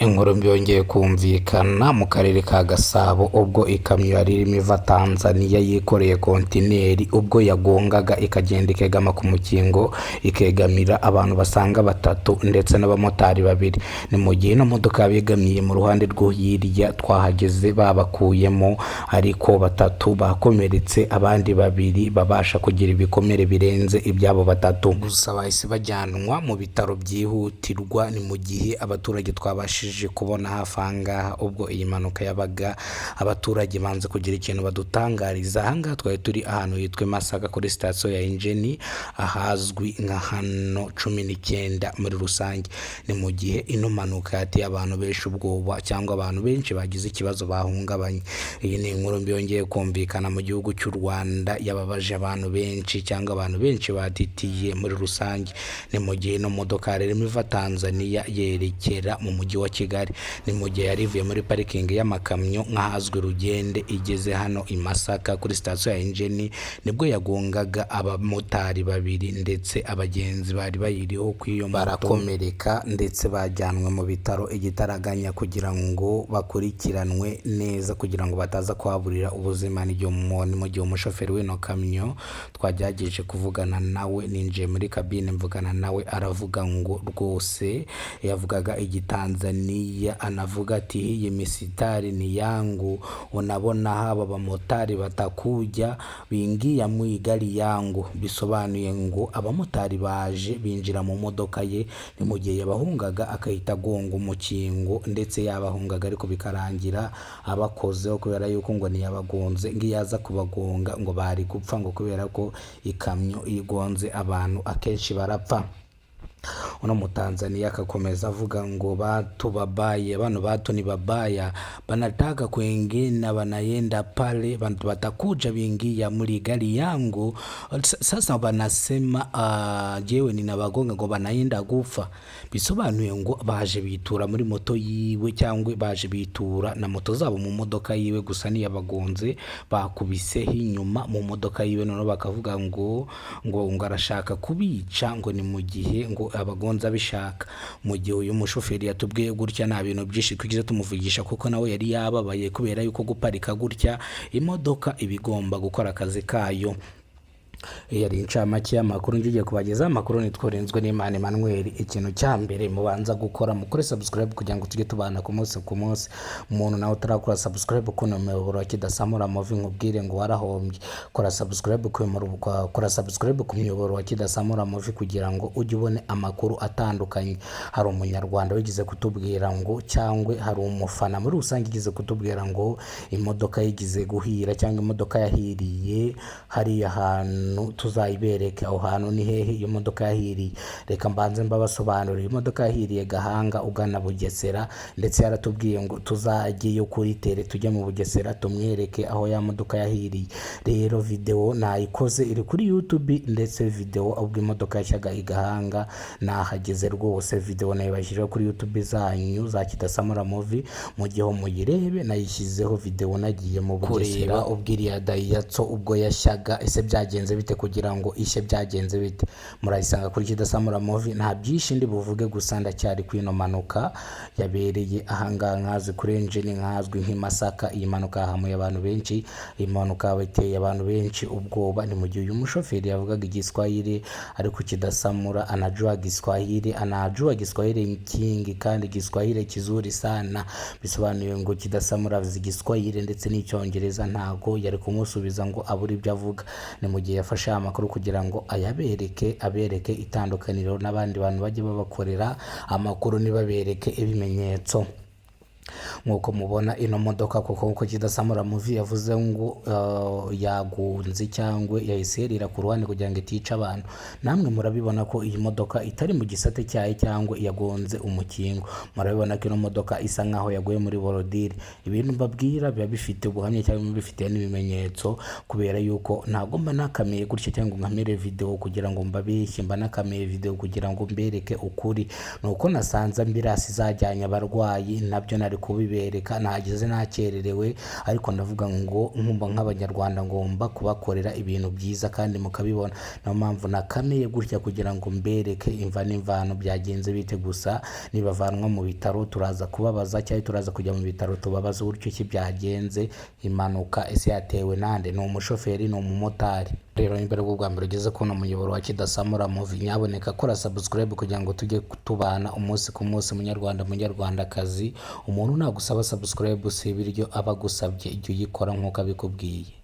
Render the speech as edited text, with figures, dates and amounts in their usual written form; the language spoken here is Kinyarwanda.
Inkuru mbi yongeye kumvikana mu karere ka Gasabo ubwo ikamyo yari irimo iva Tanzania yikoreye kontineri ubwo yagongaga ikagenda ikegama ku mukingo ikegamira abantu basaga batatu ndetse n'abamotari babiri. Ni mu gihe ino modoka yabegamiye mu ruhande rwo hirya twahageze babakuyemo, ariko batatu bakomeretse abandi babiri babasha kugira ibikomere birenze ibyabo batatu. Gusa bahise bajyanwa mu bitaro byihutirwa. Ni mu gihe abaturage twabashije kubona hafi ahangaha ubwo iyi mpanuka yabaga, abaturage banze kugira ikintu badutangariza. Ahangaha twari turi ahantu hitwa Masaka kuri sitasiyo ya Engine, ahazwi nka hano 19 muri rusange. Ni mu gihe ino mpanuka yateye abantu benshi ubwoba, cyangwa abantu benshi bagize ikibazo bahungabanye. Iyi ni inkuru mbi yongeye kumvikana mu gihugu cy'u Rwanda, yababaje abantu benshi cyangwa abantu benshi batitiye muri rusange. Ni mu gihe ino modoka irimo iva Tanzania yerekera mu mujyi wa Kigali. Ni mu gihe yari ivuye muri parikingi y'amakamyo nk'ahazwi Rugende, igeze hano i Masaka kuri sitasiyo ya Engine nibwo yagongaga abamotari babiri, ndetse abagenzi bari bayiriho kw'iyo barakomereka ndetse bajyanwe mu bitaro igitaraganya kugira ngo bakurikiranwe neza kugira ngo bataza kuhaburira ubuzima. Ni mu gihe umushoferi w'ino kamyo twagerageje kuvugana nawe, ninjiye muri kabine mvugana nawe, aravuga ngo rwose yavugaga Igitanzania, anavuga ati hii misitari ni yangu, unabona haba bamotari batakuja bingia mu igari yangu. Bisobanuye ngo abamotari baje binjira mu modoka ye. Ni mu gihe yabahungaga akahita agonga umukingo, ndetse yabahungaga ariko bikarangira abakozeho kubera yuko ngo niyabagonze, ngiyaza kubagonga ngo bari gupfa, ngo kubera ko ikamyo igonze abantu akenshi barapfa. Uno Mutanzania akakomeza avuga ngo batu babaya, bano batu ni babaya, banataka kwengine wanaenda pale, bantu batakuja bingia muri gari yangu. Sasa banasema jewe ninabagonga ngo banaenda gufa. Bisobanuye ngo baje bitura muri moto yiwe, cyangwa baje bitura na moto zabo mu modoka yiwe, gusa niyabagonze bakubise inyuma mu modoka yiwe, none bakavuga ngo arashaka kubica, ngo ni mu gihe ngo abagonza bishaka. Mu gihe uyu mushoferi yatubwiye gutya, nta bintu byinshi twigize tumuvugisha kuko nawe yari yababaye kubera yuko guparika gutya imodoka ibigomba gukora akazi kayo. Yari incamake y'amakuru ngiye kubageza. Amakuru nitworenzwe n'Imana Emmanuel. Ikintu cya mbere mubanza gukora mukore subscribe kugira ngo tujye tubana ku munsi ku munsi. Umuntu nawe utarakora subscribe kuno muyoboro wa Kidasamura Movie nkubwire ngo warahombye. Kora subscribe ku muyoboro wa Kidasamura Movie kugira ngo ujye ubone amakuru atandukanye. Hari umunyarwanda wigize kutubwira ngo, cyangwa hari umufana muri rusange igize kutubwira ngo imodoka yigize guhira, cyangwa imodoka yahiriye hariya hantu tuzayibereke. Aho hantu ni hehe iyo modoka yahiriye? Reka mbanze mbabasobanurira. Imodoka yahiriye Gahanga ugana Bugesera, ndetse yaratubwiye ngo tuzagiye kuri tere tujye mu Bugesera tumwereke aho ya modoka yahiriye. Rero video nayikoze iri kuri YouTube, ndetse video ubwo imodoka yashyaga i Gahanga nahageze rwose. Video nayibashyizeho kuri YouTube zanyu za Kidasamura Movie, mu gihe muyirebe nayishyizeho video nagiye mu Bugesera ubwiriya Daihatsu ubwo yashyaga. Ese byagenze bite kugira ngo ishye? Byagenze bite murayisanga kuri Kidasamura Movie. Nta byinshi ndi buvuge, gusa ndacyari kwino manuka yabereye ahangaha nkazi kuri Engine, nkazwi nk'imasaka. Iyi manuka yahamuye abantu benshi, iyi manuka yabateye abantu benshi ubwoba. Ni mu gihe uyu mushoferi yavugaga Igiswahili, ariko Kidasamura anajua Kiswahili kingi, kandi Kiswahili kizuri sana. Bisobanuye ngo Kidasamura avuze Igiswahili ndetse n'Icyongereza, ntago yari kumusubiza ngo abure ibyo avuga. Ni mu gihe yafashe amakuru kugira ngo abereke itandukaniro n'abandi bantu bajye babakorera amakuru, nibabereke ibimenyetso. Nkuko mubona ino modoka kuko Kidasamura Movie yavuze ngo yagunze cyangwa yahiserera ku ruhande kugira ngo itica abantu. Namwe murabibona ko iyi modoka itari mu gisate cyayo cyangwa yagonze umukingo. Murabibona ko ino modoka isa nkaho yaguye muri borodire. Ibintu mbabwira biba bifite ubuhamya cyangwa bifite n'ibimenyetso, kubera yuko ntago mba nakamiye gutya cyangwa nkamere video kugira ngo mbabeshye, mba nakamiye video kugira ngo mbereke ukuri. Nuko nasanze ambirasi zajyanye abarwayi, nabyo nari kubibe kubibereka, nageze nakererewe, ariko ndavuga ngo nkumva nk'abanyarwanda ngomba kubakorera ibintu byiza kandi mukabibona. Niyo mpamvu nakamiye gutya kugira ngo mbereke imva n'imvano byagenze bite. Gusa nibavanwa mu bitaro turaza kubabaza, cyangwa turaza kujya mu bitaro tubabaza uburyo ki byagenze. Impanuka ese yatewe nande? Ni umushoferi, ni umumotari? Rero imbere bwa mbere ugeze kuno muyoboro wa Kidasamura Movie, nyaboneka kora subscribe kugira ngo tujye tubana umunsi ku munsi. Munyarwanda munyarwandakazi, umuntu nagusaba subscribe si ibiryo aba agusabye, ijya uyikora nk'uko abikubwiye.